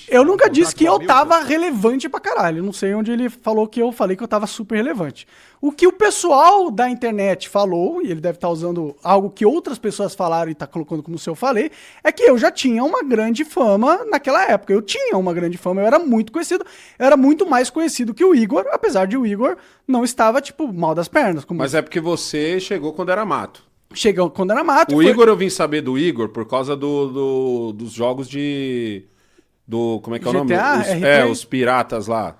Eu nunca disse que eu tava relevante pra caralho. Não sei onde ele falou que eu falei que eu tava super relevante. O que o pessoal da internet falou, e ele deve estar usando algo que outras pessoas falaram e tá colocando como se eu falei, é que eu já tinha uma grande fama naquela época. Eu tinha uma grande fama, eu era muito conhecido. Eu era muito mais conhecido que o Igor, apesar de o Igor não estava, tipo, mal das pernas. Mas é porque você chegou quando era mato. Chegou quando era mato. O Igor, eu vim saber do Igor por causa dos jogos de... como é que é o nome? Os piratas lá.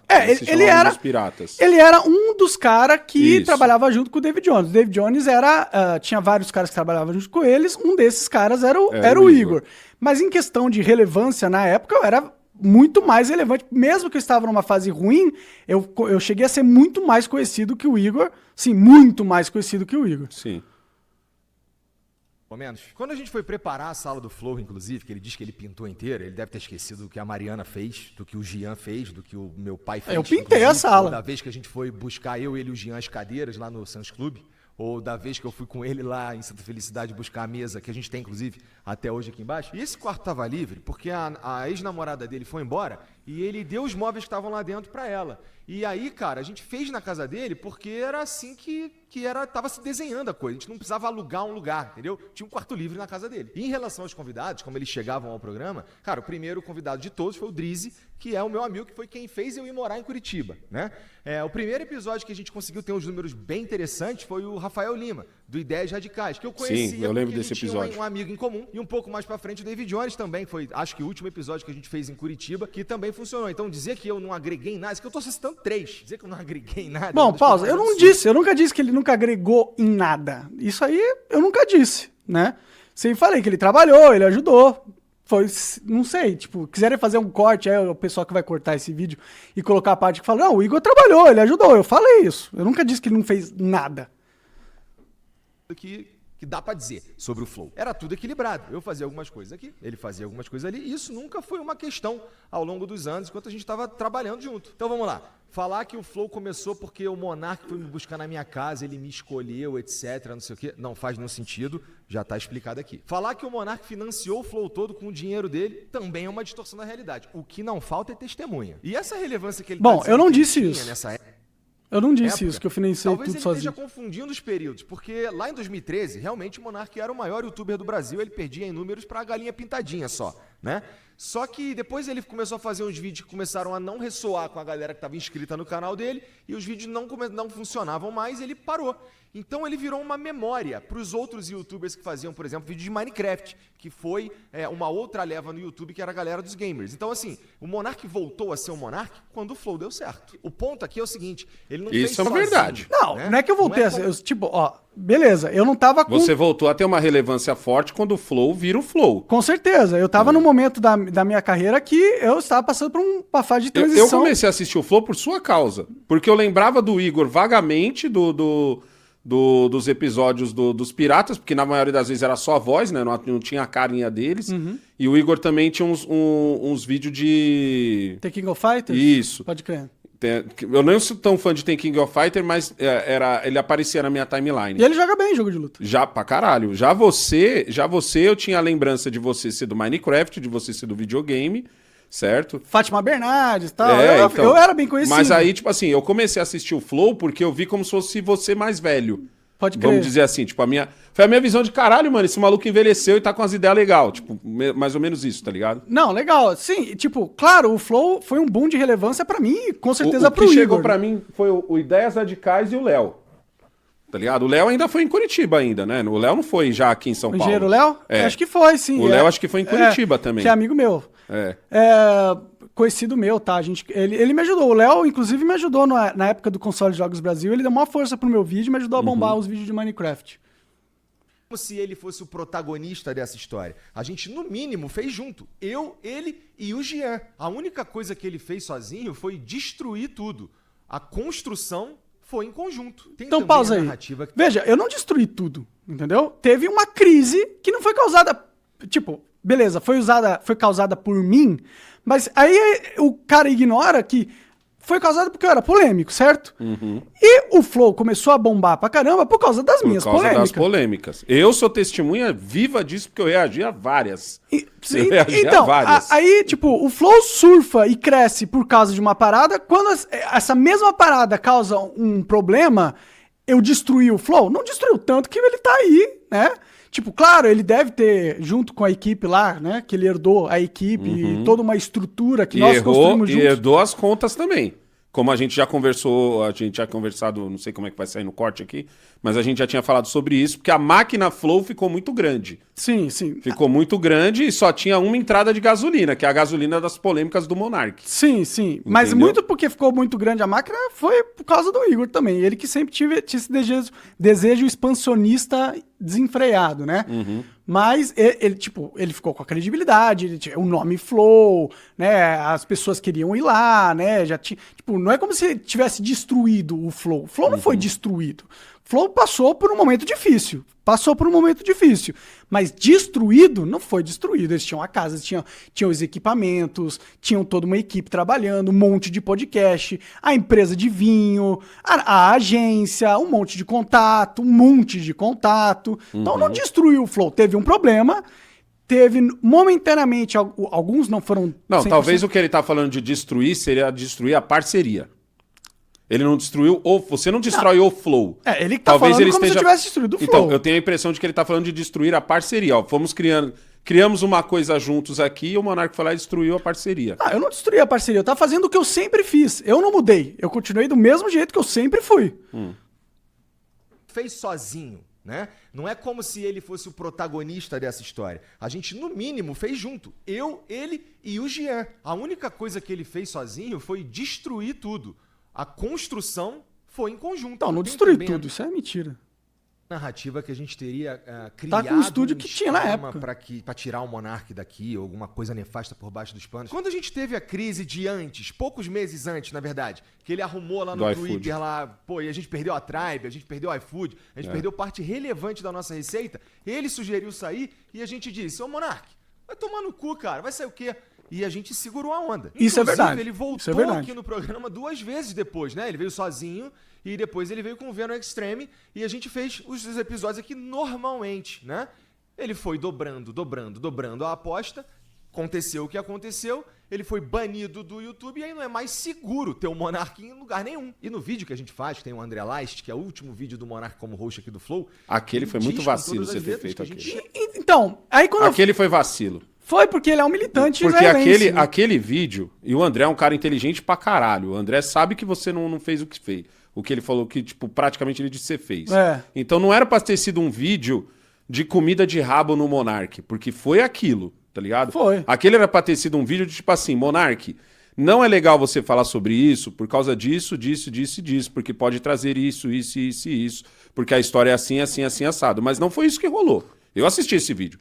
Ele era. Os piratas. Ele era um dos caras que trabalhava junto com o David Jones. O David Jones era. Tinha vários caras que trabalhavam junto com eles. Um desses caras era o Igor. Mas em questão de relevância na época, eu era muito mais relevante. Mesmo que eu estava numa fase ruim, eu cheguei a ser muito mais conhecido que o Igor. Sim, muito mais conhecido que o Igor. Sim. Menos. Quando a gente foi preparar a sala do Flow, inclusive, que ele diz que ele pintou inteira, ele deve ter esquecido do que a Mariana fez, do que o Gian fez, do que o meu pai fez. Eu pintei a sala. Da vez que a gente foi buscar eu, ele e o Gian as cadeiras lá no Santos Clube, ou da vez que eu fui com ele lá em Santa Felicidade buscar a mesa, que a gente tem, inclusive, até hoje aqui embaixo. E esse quarto estava livre porque a ex-namorada dele foi embora e ele deu os móveis que estavam lá dentro para ela. E aí, cara, a gente fez na casa dele porque era assim que tava se desenhando a coisa. A gente não precisava alugar um lugar, entendeu? Tinha um quarto livre na casa dele. E em relação aos convidados, como eles chegavam ao programa, cara, o primeiro convidado de todos foi o Drizzy, que é o meu amigo, que foi quem fez eu ir morar em Curitiba, né? O primeiro episódio que a gente conseguiu ter uns números bem interessantes foi o Rafael Lima, do Ideias Radicais, que eu conhecia. Sim, eu lembro desse episódio. Tinha um amigo em comum. E um pouco mais pra frente o David Jones também, foi, acho que o último episódio que a gente fez em Curitiba, que também funcionou. Então dizer que eu não agreguei em nada, isso que eu tô citando 3, dizer que eu não agreguei em nada... Bom, pausa, eu nunca disse que ele nunca agregou em nada. Isso aí eu nunca disse, né? Sempre falei que ele trabalhou, ele ajudou. Foi, não sei, tipo, quiserem fazer um corte, aí o pessoal que vai cortar esse vídeo e colocar a parte que fala, não, o Igor trabalhou, ele ajudou. Eu falei isso. Eu nunca disse que ele não fez nada. Que dá pra dizer sobre o Flow. Era tudo equilibrado. Eu fazia algumas coisas aqui, ele fazia algumas coisas ali, e isso nunca foi uma questão ao longo dos anos, enquanto a gente estava trabalhando junto. Então vamos lá. Falar que o Flow começou porque o Monark foi me buscar na minha casa, ele me escolheu, etc, não sei o quê, não faz nenhum sentido, já tá explicado aqui. Falar que o Monark financiou o Flow todo com o dinheiro dele também é uma distorção da realidade. O que não falta é testemunha. E essa relevância que ele Bom, eu não disse isso. Nessa época, eu não disse isso, que eu financiei tudo sozinho. Talvez ele esteja confundindo os períodos, porque lá em 2013, realmente o Monark era o maior youtuber do Brasil, ele perdia em números pra galinha pintadinha só, né? Só que depois ele começou a fazer uns vídeos que começaram a não ressoar com a galera que estava inscrita no canal dele, e os vídeos não funcionavam mais, e ele parou. Então ele virou uma memória para os outros youtubers que faziam, por exemplo, vídeo de Minecraft, que foi uma outra leva no YouTube, que era a galera dos gamers. Então assim, o Monark voltou a ser o Monark quando o Flow deu certo. O ponto aqui é o seguinte, ele não fez sozinho. Isso é verdade. Não, né? Não é que eu voltei a ser, tipo, ó, beleza, eu não tava com... Você voltou a ter uma relevância forte quando o Flow vira o Flow. Com certeza, eu tava num momento da minha carreira que eu estava passando por uma fase de transição. Eu comecei a assistir o Flow por sua causa, porque eu lembrava do Igor vagamente dos episódios dos Piratas, porque na maioria das vezes era só a voz, né? Não tinha a carinha deles. Uhum. E o Igor também tinha uns vídeos de... The King of Fighters? Isso. Pode crer. Eu não sou tão fã de The King of Fighter, mas ele aparecia na minha timeline. E ele joga bem jogo de luta. Já pra caralho. Já você, eu tinha a lembrança de você ser do Minecraft, de você ser do videogame, certo? Fátima Bernardes e tal. Então, eu era bem conhecido. Mas aí, tipo assim, eu comecei a assistir o Flow porque eu vi como se fosse você mais velho. Pode crer. Vamos dizer assim, tipo, foi a minha visão de caralho, mano, esse maluco envelheceu e tá com as ideias legais. Tipo, mais ou menos isso, tá ligado? Não, legal. Sim, tipo, claro, o Flow foi um boom de relevância pra mim e com certeza pro Igor. O que chegou pra mim foi o Ideias Radicais e o Léo. Tá ligado? O Léo ainda foi em Curitiba ainda, né? O Léo não foi já aqui em São Paulo. O engenheiro Léo? Acho que foi, sim. O Léo acho que foi em Curitiba também. Que é amigo meu. Conhecido meu, tá? Ele me ajudou. O Léo, inclusive, me ajudou na época do Console Jogos Brasil. Ele deu uma força pro meu vídeo e me ajudou a bombar os vídeos de Minecraft. Como se ele fosse o protagonista dessa história. A gente, no mínimo, fez junto. Eu, ele e o Gian. A única coisa que ele fez sozinho foi destruir tudo. A construção foi em conjunto. Tem então pausa aí. Veja, eu não destruí tudo, entendeu? Teve uma crise que não foi causada... Tipo, beleza, foi causada por mim, mas aí o cara ignora que foi causada porque eu era polêmico, certo? E o Flow começou a bombar pra caramba por causa das minhas Por causa polêmicas. das polêmicas. Eu sou testemunha viva disso, porque eu reagi a várias. Eu reagi a Então, várias. aí, tipo, o Flow surfa e cresce por causa de uma parada. Quando essa mesma parada causa um problema, eu destruí o Flow. Não destruiu tanto que ele tá aí, né? Tipo, claro, ele deve ter, junto com a equipe lá, né? Que ele herdou a equipe e toda uma estrutura que nós construímos juntos. E herdou as contas também. Como a gente já conversou, a gente já conversado, não sei como é que vai sair no corte aqui, mas a gente já tinha falado sobre isso, porque a máquina Flow ficou muito grande. Sim, sim. Ficou muito grande e só tinha uma entrada de gasolina, que é a gasolina das polêmicas do Monark. Sim, sim. Mas Entendeu? muito porque ficou muito grande a máquina foi por causa do Igor também. Ele que sempre tinha esse desejo expansionista desenfreado, né? Mas ele ficou com a credibilidade, ele tinha o nome Flow, né? As pessoas queriam ir lá, né? Já tinha, tipo, não é como se tivesse destruído o Flow. O Flow não foi destruído. O Flow passou por um momento difícil. Mas destruído, não foi destruído. Eles tinham a casa, tinham os equipamentos, tinham toda uma equipe trabalhando, um monte de podcast, a empresa de vinho, a agência, um monte de contato. Então não destruiu o Flow. Teve um problema, teve momentaneamente, alguns não foram 100%. Não, talvez o que ele tá falando de destruir seria destruir a parceria. Ele não destruiu você não destrói o Flow. Ele que tá falando como se tivesse destruído o Flow. Então, eu tenho a impressão de que ele tá falando de destruir a parceria. Ó, criamos uma coisa juntos aqui e o Monark foi lá e destruiu a parceria. Eu não destruí a parceria, eu tava fazendo o que eu sempre fiz. Eu não mudei, eu continuei do mesmo jeito que eu sempre fui. Fez sozinho, né? Não é como se ele fosse o protagonista dessa história. A gente, no mínimo, fez junto. Eu, ele e o Jean. A única coisa que ele fez sozinho foi destruir tudo. A construção foi em conjunto. Não destruí tudo, isso é mentira. Narrativa que a gente teria criado Tá com o estúdio que tinha na época. Pra tirar o Monark daqui, ou alguma coisa nefasta por baixo dos panos. Quando a gente teve a crise de antes, poucos meses antes, na verdade, que ele arrumou lá no Twitter, lá, pô, e a gente perdeu a Tribe, a gente perdeu o iFood, a gente perdeu parte relevante da nossa receita, ele sugeriu sair e a gente disse, ô Monark, vai tomar no cu, cara, vai sair o quê? E a gente segurou a onda. Isso é verdade. Ele voltou aqui no programa 2 vezes depois, né? Ele veio sozinho e depois ele veio com o Venom Extreme e a gente fez os episódios aqui normalmente, né? Ele foi dobrando a aposta. Aconteceu o que aconteceu. Ele foi banido do YouTube e aí não é mais seguro ter o Monark em lugar nenhum. E no vídeo que a gente faz, tem o André Leist, que é o último vídeo do Monark como host aqui do Flow. Aquele foi muito vacilo você ter feito aquele. Então, aí quando Aquele foi vacilo. Foi porque ele é um militante Porque israelense, né? aquele vídeo, e o André é um cara inteligente pra caralho. O André sabe que você não fez o que fez. O que ele falou que, tipo, praticamente ele disse que você fez. Então não era pra ter sido um vídeo de comida de rabo no Monark, porque foi aquilo, tá ligado? Foi. Aquele era pra ter sido um vídeo de tipo assim, Monark, não é legal você falar sobre isso por causa disso, porque pode trazer isso, porque a história é assim, assado. Mas não foi isso que rolou. Eu assisti esse vídeo.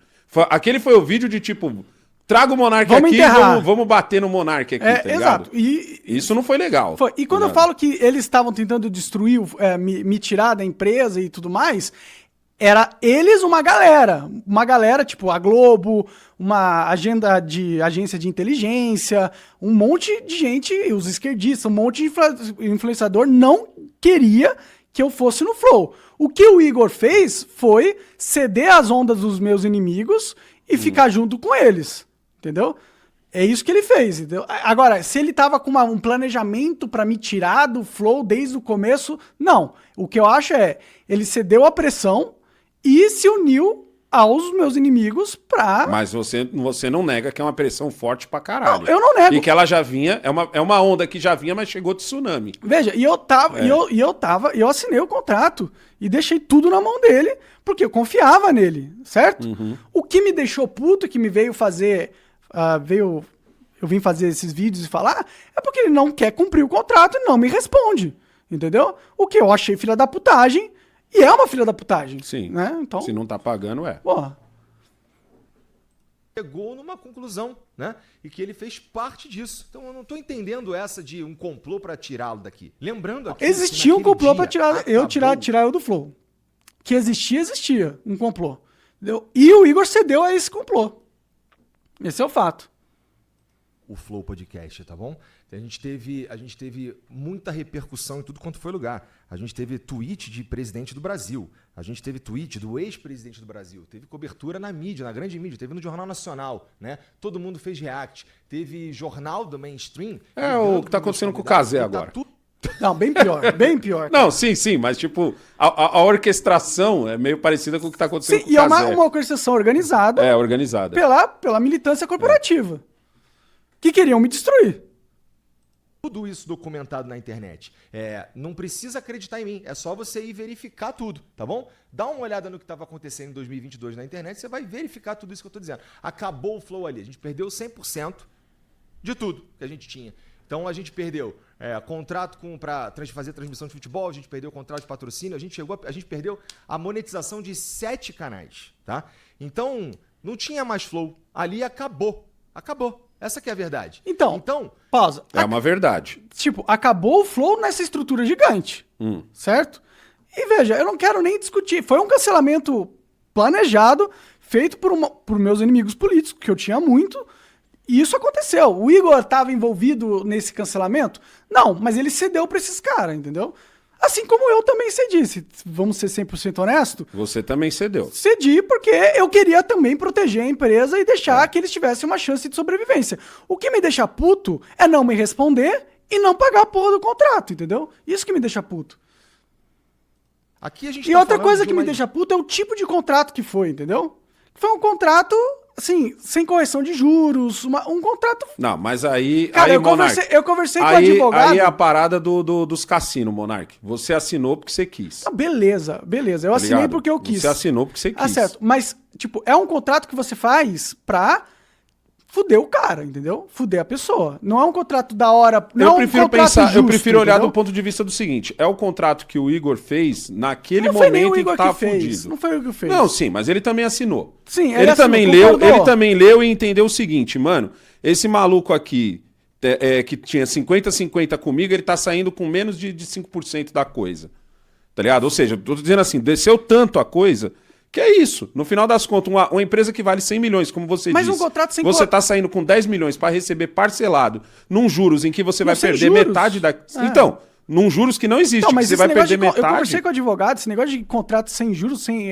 Aquele foi o vídeo de tipo, traga o Monark aqui, vamos bater no Monark aqui, tá ligado? Exato. E isso não foi legal. E quando eu falo que eles estavam tentando destruir, me tirar da empresa e tudo mais, era eles uma galera, tipo a Globo, uma agência de inteligência, um monte de gente, os esquerdistas, um monte de influenciador não queria que eu fosse no Flow. O que o Igor fez foi ceder às ondas dos meus inimigos e ficar junto com eles, entendeu? É isso que ele fez, entendeu? Agora, se ele tava com um planejamento pra me tirar do Flow desde o começo, não. O que eu acho é, ele cedeu à pressão e se uniu aos meus inimigos pra... Mas você não nega que é uma pressão forte pra caralho. Não, eu não nego. E que ela já vinha, é uma onda que já vinha, mas chegou de tsunami. Veja, eu assinei o contrato e deixei tudo na mão dele, porque eu confiava nele, certo? O que me deixou puto, que me veio fazer, eu vim fazer esses vídeos e falar, é porque ele não quer cumprir o contrato e não me responde, entendeu? O que eu achei filha da putagem, e é uma filha da putagem. Sim. Né? Então, se não tá pagando, é. Porra. Chegou numa conclusão, né? E que ele fez parte disso. Então eu não tô entendendo essa de um complô pra tirá-lo daqui. Lembrando aqui... Existia um complô pra tirar eu do Flow. Que existia um complô. Entendeu? E o Igor cedeu a esse complô. Esse é o fato. o Flow Podcast, tá bom? A gente teve muita repercussão em tudo quanto foi lugar. A gente teve tweet de presidente do Brasil. A gente teve tweet do ex-presidente do Brasil. Teve cobertura na mídia, na grande mídia. Teve no Jornal Nacional, né? Todo mundo fez react. Teve jornal do mainstream. O que tá acontecendo com o Cazé agora. Não, bem pior, bem pior. Não, sim, mas tipo, a orquestração é meio parecida com o que tá acontecendo com o E é Cazé. uma orquestração organizada. Organizada. Pela militância corporativa. Que queriam me destruir. Tudo isso documentado na internet. Não precisa acreditar em mim, é só você ir verificar tudo, tá bom? Dá uma olhada no que estava acontecendo em 2022 na internet, você vai verificar tudo isso que eu tô dizendo. Acabou o Flow ali, a gente perdeu 100% de tudo que a gente tinha. Então a gente perdeu contrato para fazer transmissão de futebol, a gente perdeu o contrato de patrocínio, a gente perdeu a monetização de 7 canais, tá? Então não tinha mais Flow, ali acabou. Essa que é a verdade. Então pausa. É uma verdade. Tipo, acabou o Flow nessa estrutura gigante, certo? E veja, eu não quero nem discutir. Foi um cancelamento planejado, feito por meus inimigos políticos, que eu tinha muito, e isso aconteceu. O Igor estava envolvido nesse cancelamento? Não, mas ele cedeu para esses caras, entendeu? Assim como eu também cedi, vamos ser 100% honesto. Você também cedeu. Cedi porque eu queria também proteger a empresa e deixar que eles tivessem uma chance de sobrevivência. O que me deixa puto é não me responder e não pagar a porra do contrato, entendeu? Isso que me deixa puto. Aqui a gente E outra coisa que me deixa puto é o tipo de contrato que foi, entendeu? Foi um contrato, assim, sem correção de juros, um contrato... Não, mas aí... Cara, aí, eu conversei com o advogado... Aí é a parada dos cassinos, Monark. Você assinou porque você quis. Ah, beleza. Eu assinei ligado? porque eu quis. Você assinou porque você quis. Ah, certo. Mas, tipo, é um contrato que você faz pra fuder o cara, entendeu? Fuder a pessoa. Não é um contrato da hora... Eu prefiro justo, eu prefiro olhar entendeu? do ponto de vista do seguinte, é o contrato que o Igor fez naquele Não foi nem o momento em que Igor tava que fez. fudido. Não foi o Igor que fez. Não, sim, mas ele também assinou. Sim, ele assinou, também concordou. ele também leu e entendeu o seguinte, mano, esse maluco aqui que tinha 50-50 comigo, ele tá saindo com menos de 5% da coisa. Tá ligado? Ou seja, tô dizendo assim, desceu tanto a coisa que é isso. No final das contas, uma empresa que vale 100 milhões, como você Mas disse, um contrato sem você tá saindo com 10 milhões para receber parcelado num juros em que você vai sem perder juros. metade da... Então, num juros que não existe, Não, que mas você esse vai negócio perder Eu metade. conversei com o advogado, esse negócio de contrato sem juros, sem...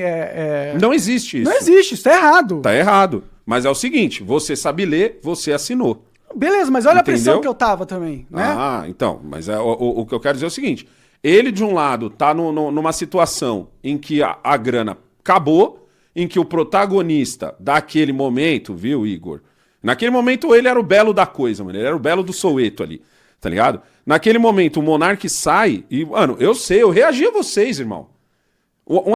Não existe isso. Não existe, isso tá errado. Tá errado. Mas é o seguinte, você sabe ler, você assinou. Beleza, mas olha Entendeu? a pressão que eu tava também, né? Ah, então, mas o que eu quero dizer é o seguinte, ele de um lado tá numa situação em que a grana acabou, em que o protagonista daquele momento, viu, Igor? Naquele momento ele era o belo da coisa, mano, ele era o belo do Soweto ali, tá ligado? Naquele momento o Monark sai e, mano, eu sei, eu reagi a vocês, irmão.